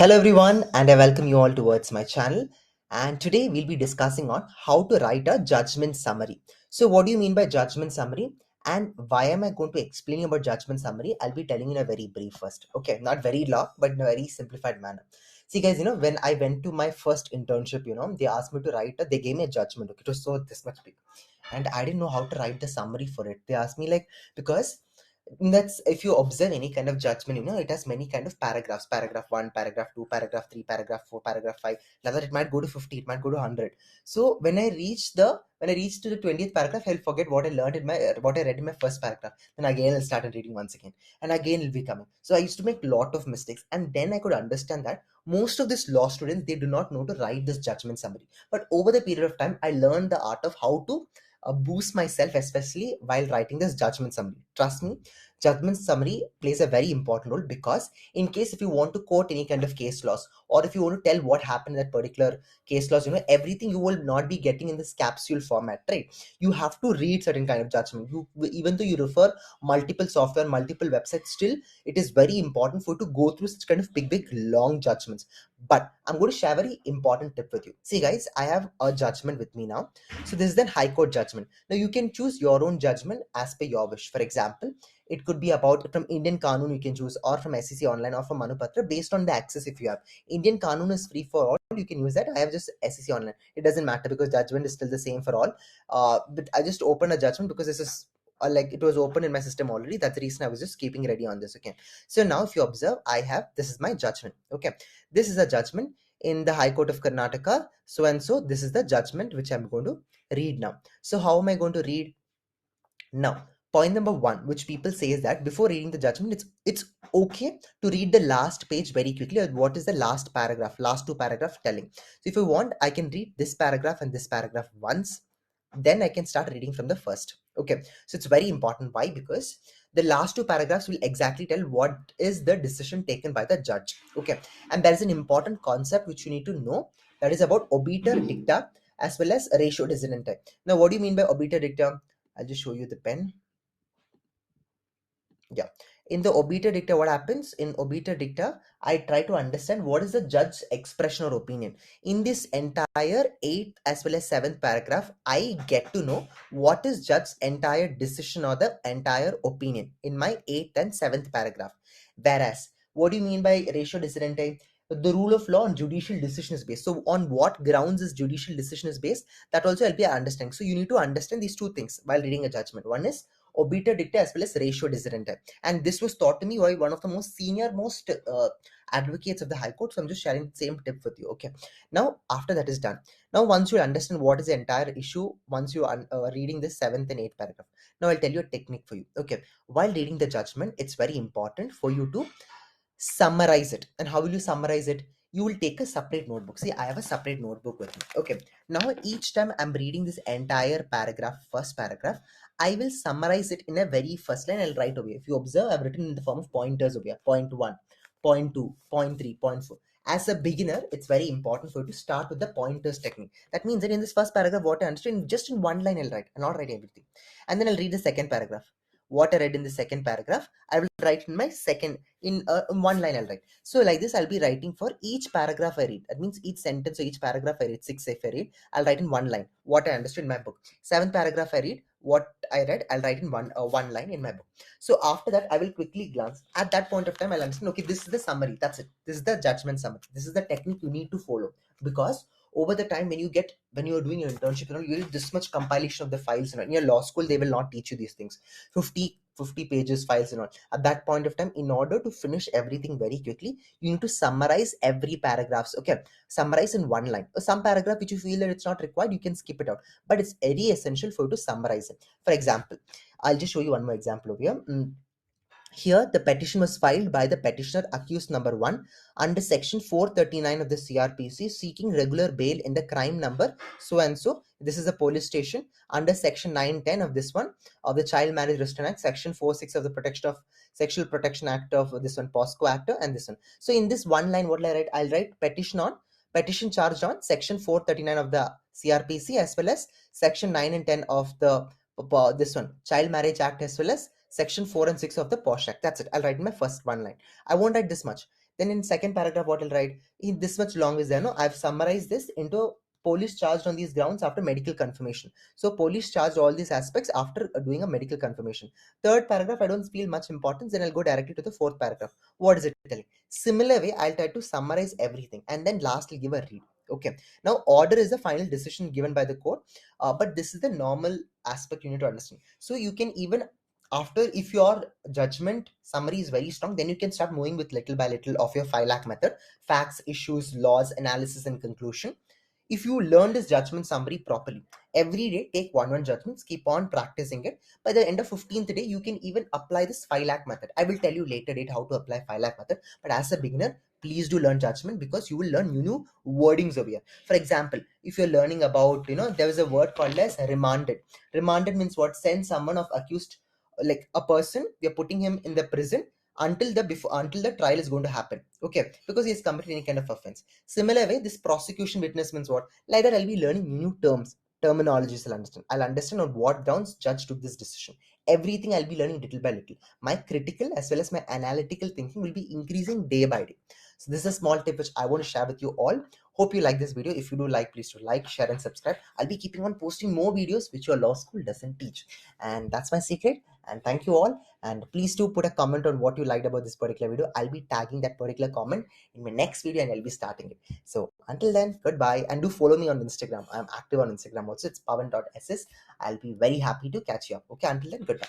Hello everyone, and I welcome you all towards my channel. And today we'll be discussing on how to write a judgment summary. So what do you mean by judgment summary? And why am I going to explain you about judgment summary? I'll be telling you in a very brief first. Okay, not very long, but in a very simplified manner. See guys, when I went to my first internship, they asked me to write they gave me a judgment. Okay, it was so this much big. And I didn't know how to write the summary for it. They asked me because that's if you observe any kind of judgment, it has many kind of paragraphs, paragraph 1, paragraph 2, paragraph 3, paragraph 4, paragraph 5, like that. It might go to 50, it might go to 100. So when I reach to the 20th paragraph, I'll forget what I learned in my what I read in my first paragraph. Then again I'll start reading once again, and again it'll be coming. So I used to make a lot of mistakes, and then I could understand that most of these law students, they do not know to write this judgment summary. But over the period of time, I learned the art of how to boost myself, especially while writing this judgment summary. Trust me, judgment summary plays a very important role, because in case if you want to quote any kind of case laws, or if you want to tell what happened in that particular case laws, everything you will not be getting in this capsule format, right? You have to read certain kind of judgment. You, even though you refer multiple software, multiple websites, still it is very important for you to go through such kind of big long judgments. But I'm going to share a very important tip with you. See guys, I have a judgment with me now. So this is the high court judgment. Now you can choose your own judgment as per your wish. For example, it could be about from Indian Kanun you can choose, or from SEC Online, or from Manupatra, based on the access. If you have Indian Kanun is free for all, you can use that. I have just SEC Online. It doesn't matter because judgment is still the same for all. But I just opened a judgment because this is like it was open in my system already. That's the reason I was just keeping ready on this. Okay. So now if you observe, I have this is my judgment. Okay. This is a judgment in the High Court of Karnataka. So and so this is the judgment which I'm going to read now. So how am I going to read now? Point number one, which people say, is that before reading the judgment, it's okay to read the last page very quickly, or what is the last paragraph, last two paragraphs telling. So if you want, I can read this paragraph and this paragraph once, then I can start reading from the first. Okay, so it's very important. Why? Because the last two paragraphs will exactly tell what is the decision taken by the judge. Okay, and there is an important concept which you need to know, that is about obiter dicta as well as ratio desidente. Now, what do you mean by obiter dicta? I'll just show you the pen. Yeah, in the obiter dicta, what happens in obiter dicta, I try to understand what is the judge's expression or opinion. In this entire 8th as well as 7th paragraph, I get to know what is judge's entire decision or the entire opinion in my 8th and 7th paragraph. Whereas, what do you mean by ratio decidente? The rule of law on judicial decision is based. So on what grounds is judicial decision is based, that also help you understand. So you need to understand these two things while reading a judgment. One is obiter dicta as well as ratio decidente, and this was taught to me by one of the most senior, most advocates of the High Court. So I'm just sharing the same tip with you. Okay, now after that is done, now once you understand what is the entire issue, once you are reading this 7th and 8th paragraph, now I'll tell you a technique for you. Okay, while reading the judgment, it's very important for you to summarize it. And how will you summarize it? You will take a separate notebook. See, I have a separate notebook with me. Okay, now each time I'm reading this entire paragraph, first paragraph, I will summarize it in a very first line. I'll write over here. If you observe, I've written in the form of pointers over here. Point 1, point 2, point 3, point 4. As a beginner, it's very important for you to start with the pointers technique. That means that in this first paragraph, what I understand, just in one line I'll write. I'll not write everything. And then I'll read the second paragraph. What I read in the second paragraph, I will write in my second, in one line I'll write. So like this, I'll be writing for each paragraph I read. That means each sentence or each paragraph I read, 6 if I read, I'll write in one line what I understood in my book. 7th paragraph I read, what I read, I'll write in one line in my book. So after that, I will quickly glance. At that point of time, I'll understand, okay, this is the summary. That's it. This is the judgment summary. This is the technique you need to follow. Because over the time, when you are doing your internship, you do this much compilation of the files. In your law school, they will not teach you these things. 50 pages files and all. At that point of time, in order to finish everything very quickly, you need to summarize every paragraphs. Okay, summarize in one line. Some paragraph which you feel that it's not required, you can skip it out, but it's very essential for you to summarize it. For example, I'll just show you one more example over here. Here, the petition was filed by the petitioner accused number 1 under section 439 of the CRPC, seeking regular bail in the crime number so and so. This is a police station under section 910 of this one of the Child Marriage Restraint Act, section 46 of the Protection of Sexual Protection Act of this one, POSCO Act, and this one. So in this one line, what will I write? I'll write petition charged on section 439 of the CRPC, as well as section 9 and 10 of the this one, Child Marriage Act, as well as section 4 and 6 of the POSH Act. That's it. I'll write in my first one line. I won't write this much. Then in second paragraph, what I'll write, in this much long is there, no, I've summarized this into police charged on these grounds after medical confirmation. So police charged all these aspects after doing a medical confirmation. Third paragraph, I don't feel much importance, then I'll go directly to the fourth paragraph. What is it telling? Similar way, I'll try to summarize everything and then lastly give a read. Okay. Now, order is the final decision given by the court, but this is the normal aspect you need to understand. So you can even after, if your judgment summary is very strong, then you can start moving with little by little of your 5 lakh method: facts, issues, laws, analysis, and conclusion. If you learn this judgment summary properly, every day take one judgments, keep on practicing it. By the end of 15th day, you can even apply this 5 lakh method. I will tell you later date how to apply 5 lakh method, but as a beginner, please do learn judgment, because you will learn new wordings over here. For example, if you're learning about, there is a word called as remanded. Remanded means what? Send someone of accused, like a person, we are putting him in the prison until the trial is going to happen, okay, because he has committed any kind of offense. Similar way, this prosecution witness means what? Like that, I'll be learning new terms, terminologies. I'll understand on what grounds judge took this decision. Everything I'll be learning little by little. My critical as well as my analytical thinking will be increasing day by day. So this is a small tip which I want to share with you all. Hope you like this video. If you do like, please do like, share, and subscribe. I'll be keeping on posting more videos which your law school doesn't teach, and that's my secret. And thank you all, and please do put a comment on what you liked about this particular video. I'll be tagging that particular comment in my next video, and I'll be starting it. So until then, goodbye, and do follow me on Instagram. I'm active on Instagram also. It's pawan.ss. I'll be very happy to catch you up. Okay, until then, goodbye.